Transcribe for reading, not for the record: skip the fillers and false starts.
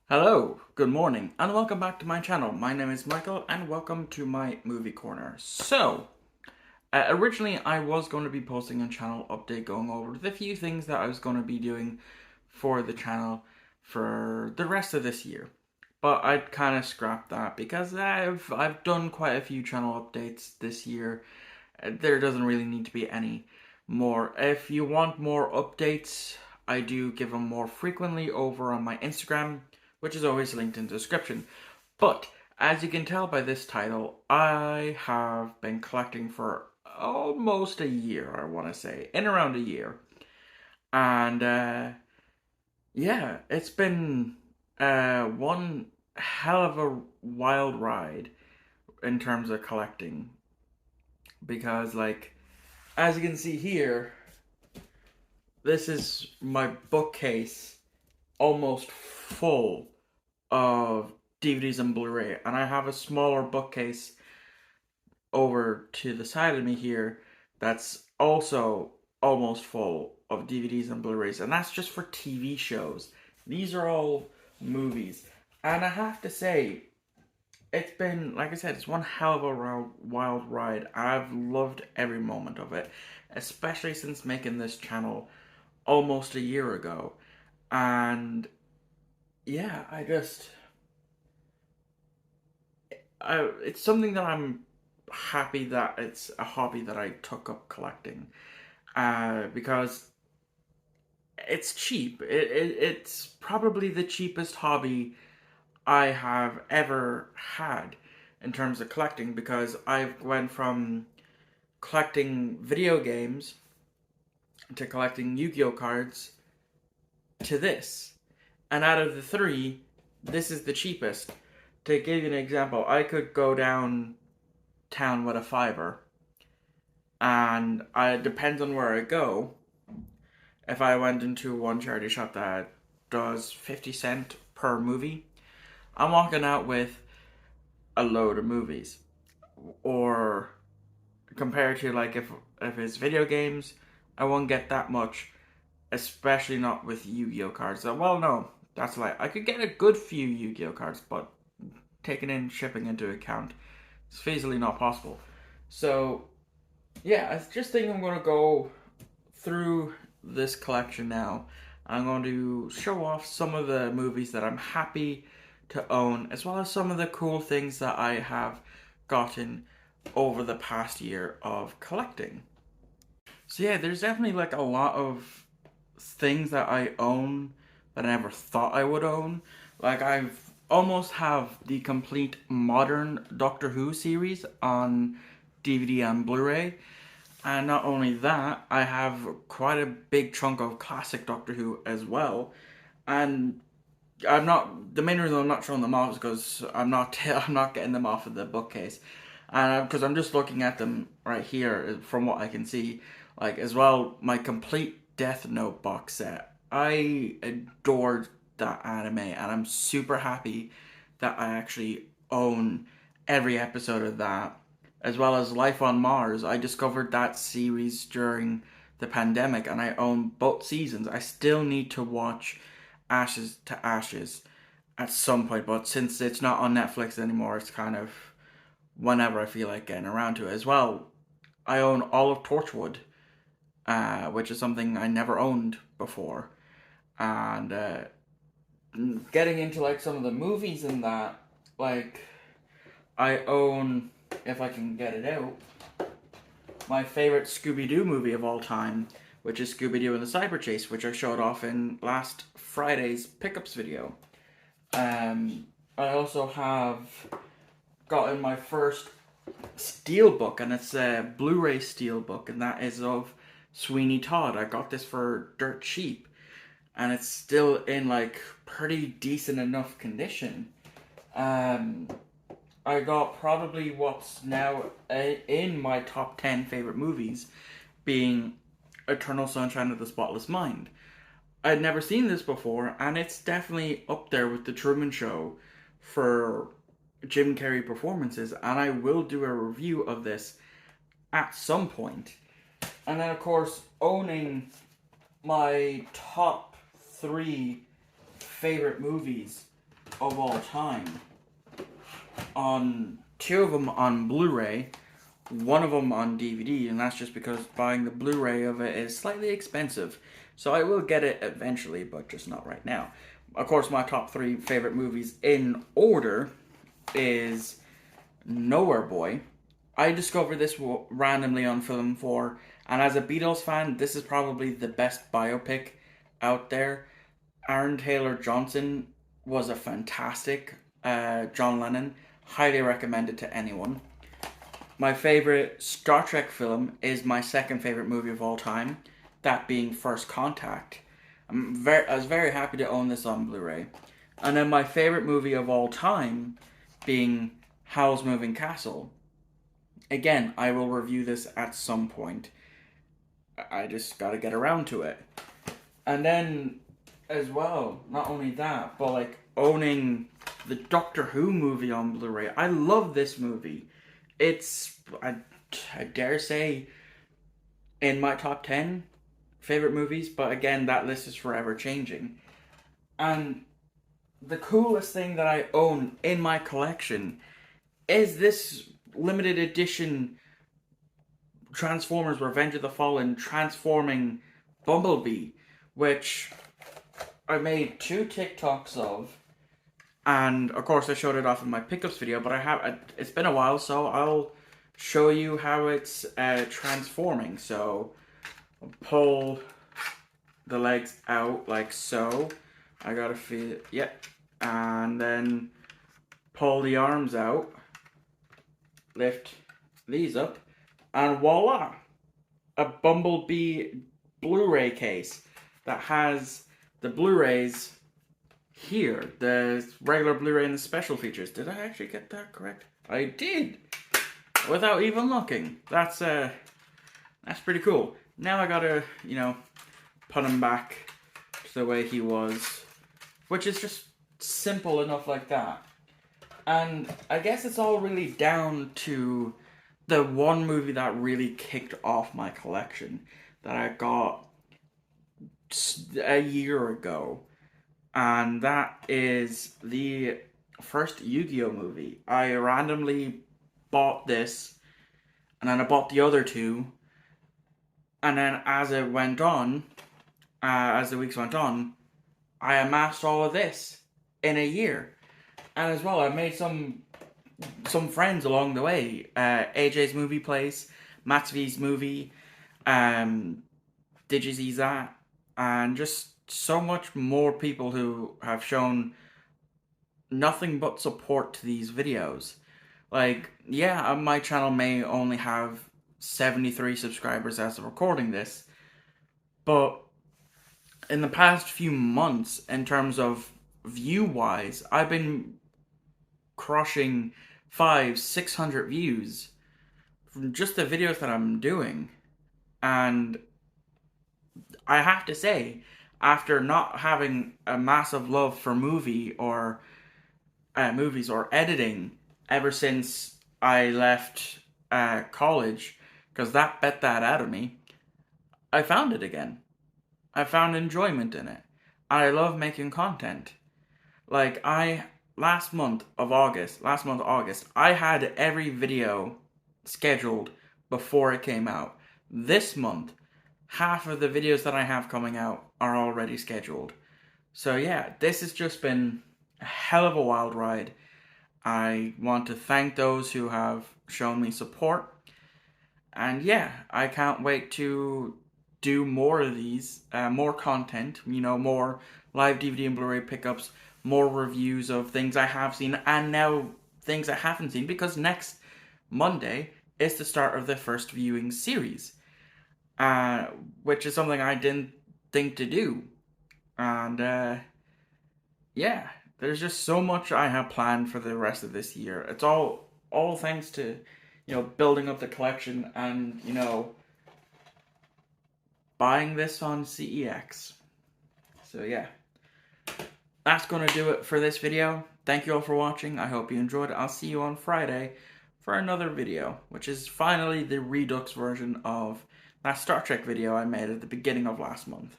Hello, good morning, and welcome back to my channel. My name is Michael, and welcome to my movie corner. Originally I was going to be posting a channel update going over the few things that I was going to be doing for the channel for the rest of this year. But I'd kind of scrapped that because I've done quite a few channel updates this year. There doesn't really need to be any more. If you want more updates, I do give them more frequently over on my Instagram, which is always linked in the description. But as you can tell by this title, I have been collecting for almost a year, I want to say, in around a year. And yeah, it's been one hell of a wild ride in terms of collecting. Because, like, as you can see here, this is my bookcase almost full of DVDs and Blu-ray, and I have a smaller bookcase over to the side of me here that's also almost full of DVDs and Blu-rays, and that's just for TV shows. These are all movies, and I have to say, it's been, like I said, it's one hell of a wild ride. I've loved every moment of it, especially since making this channel almost a year ago. And yeah, it's something that I'm happy that it's a hobby that I took up collecting, because it's cheap. It's probably the cheapest hobby I have ever had in terms of collecting, because I've went from collecting video games to collecting Yu-Gi-Oh cards to this. And out of the three, this is the cheapest. To give you an example, I could go downtown with a fiver, and it depends on where I go. If I went into one charity shop that does 50 cents per movie, I'm walking out with a load of movies. Or compared to, like, if it's video games, I won't get that much, especially not with Yu-Gi-Oh cards. Well, no, that's a lie. I could get a good few Yu-Gi-Oh cards, but taking in shipping into account, it's feasibly not possible. So yeah, I just think I'm going to go through this collection now. I'm going to show off some of the movies that I'm happy to own, as well as some of the cool things that I have gotten over the past year of collecting. So yeah, there's definitely like a lot of things that I own that I never thought I would own. Like, I've almost have the complete modern Doctor Who series on DVD and Blu-ray. And not only that, I have quite a big chunk of classic Doctor Who as well. And the main reason I'm not showing them off is because I'm not getting them off of the bookcase. And because I'm just looking at them right here from what I can see. Like, as well, my complete Death Note box set. I adored that anime, and I'm super happy that I actually own every episode of that. As well as Life on Mars. I discovered that series during the pandemic, and I own both seasons. I still need to watch Ashes to Ashes at some point, but since it's not on Netflix anymore, it's kind of whenever I feel like getting around to it. As well, I own all of Torchwood, which is something I never owned before. And getting into like some of the movies in that, like, I own, if I can get it out, my favorite Scooby-Doo movie of all time, which is Scooby-Doo and the Cyber Chase, which I showed off in last Friday's pickups video. I also have gotten my first steelbook, and it's a Blu-ray steelbook, and that is of Sweeney Todd. I got this for dirt cheap, and it's still in like pretty decent enough condition. I got probably what's now in my top 10 favorite movies, being Eternal Sunshine of the Spotless Mind. I'd never seen this before, and it's definitely up there with The Truman Show for Jim Carrey performances, and I will do a review of this at some point. And then, of course, owning my top 3 favorite movies of all time. On 2 of them on Blu-ray, 1 of them on DVD, and that's just because buying the Blu-ray of it is slightly expensive. So I will get it eventually, but just not right now. Of course, my top 3 favorite movies in order is Nowhere Boy. I discovered this randomly on Film 4, and as a Beatles fan, this is probably the best biopic out there. Aaron Taylor Johnson was a fantastic John Lennon. Highly recommended to anyone. My favorite Star Trek film is my second favorite movie of all time, that being First Contact. I was very happy to own this on Blu-ray. And then my favorite movie of all time being Howl's Moving Castle. Again, I will review this at some point. I just gotta get around to it. And then, as well, not only that, but like owning the Doctor Who movie on Blu-ray. I love this movie. It's, I dare say, in my top 10 favorite movies, but again, that list is forever changing. And the coolest thing that I own in my collection is this limited edition Transformers Revenge of the Fallen transforming Bumblebee, which I made 2 TikToks of, and of course I showed it off in my pickups video, but it's been a while, so I'll show you how it's transforming. So I'll pull the legs out like so. I gotta feel it, yep, and then pull the arms out, lift these up, and voila! A Bumblebee Blu-ray case that has the Blu-rays here, the regular Blu-ray and the special features. Did I actually get that correct? I did! Without even looking. That's pretty cool. Now I gotta, put him back to the way he was, which is just simple enough like that. And I guess it's all really down to the one movie that really kicked off my collection that I got a year ago. And that is the first Yu-Gi-Oh movie. I randomly bought this, and then I bought the other 2. And then as it went on, as the weeks went on, I amassed all of this in a year. And as well, I made some friends along the way. AJ's Movie Place, Matt's V's Movie, Digizizat, and just so much more people who have shown nothing but support to these videos. Like, yeah, my channel may only have 73 subscribers as of recording this, but in the past few months, in terms of view-wise, I've been crushing 500-600 views from just the videos that I'm doing. And I have to say, after not having a massive love for movies or editing ever since I left college, because that bet that out of me, I found it again. I found enjoyment in it. I love making content. Like, last month August, I had every video scheduled before it came out. This month, half of the videos that I have coming out are already scheduled. So yeah, this has just been a hell of a wild ride. I want to thank those who have shown me support. And yeah, I can't wait to do more of these, more content, more live DVD and Blu-ray pickups, more reviews of things I have seen, and now things I haven't seen, because next Monday is the start of the first viewing series, which is something I didn't think to do. And yeah, there's just so much I have planned for the rest of this year. It's all thanks to, building up the collection and, buying this on CEX. So yeah, that's going to do it for this video. Thank you all for watching. I hope you enjoyed it. I'll see you on Friday for another video, which is finally the Redux version of that Star Trek video I made at the beginning of last month.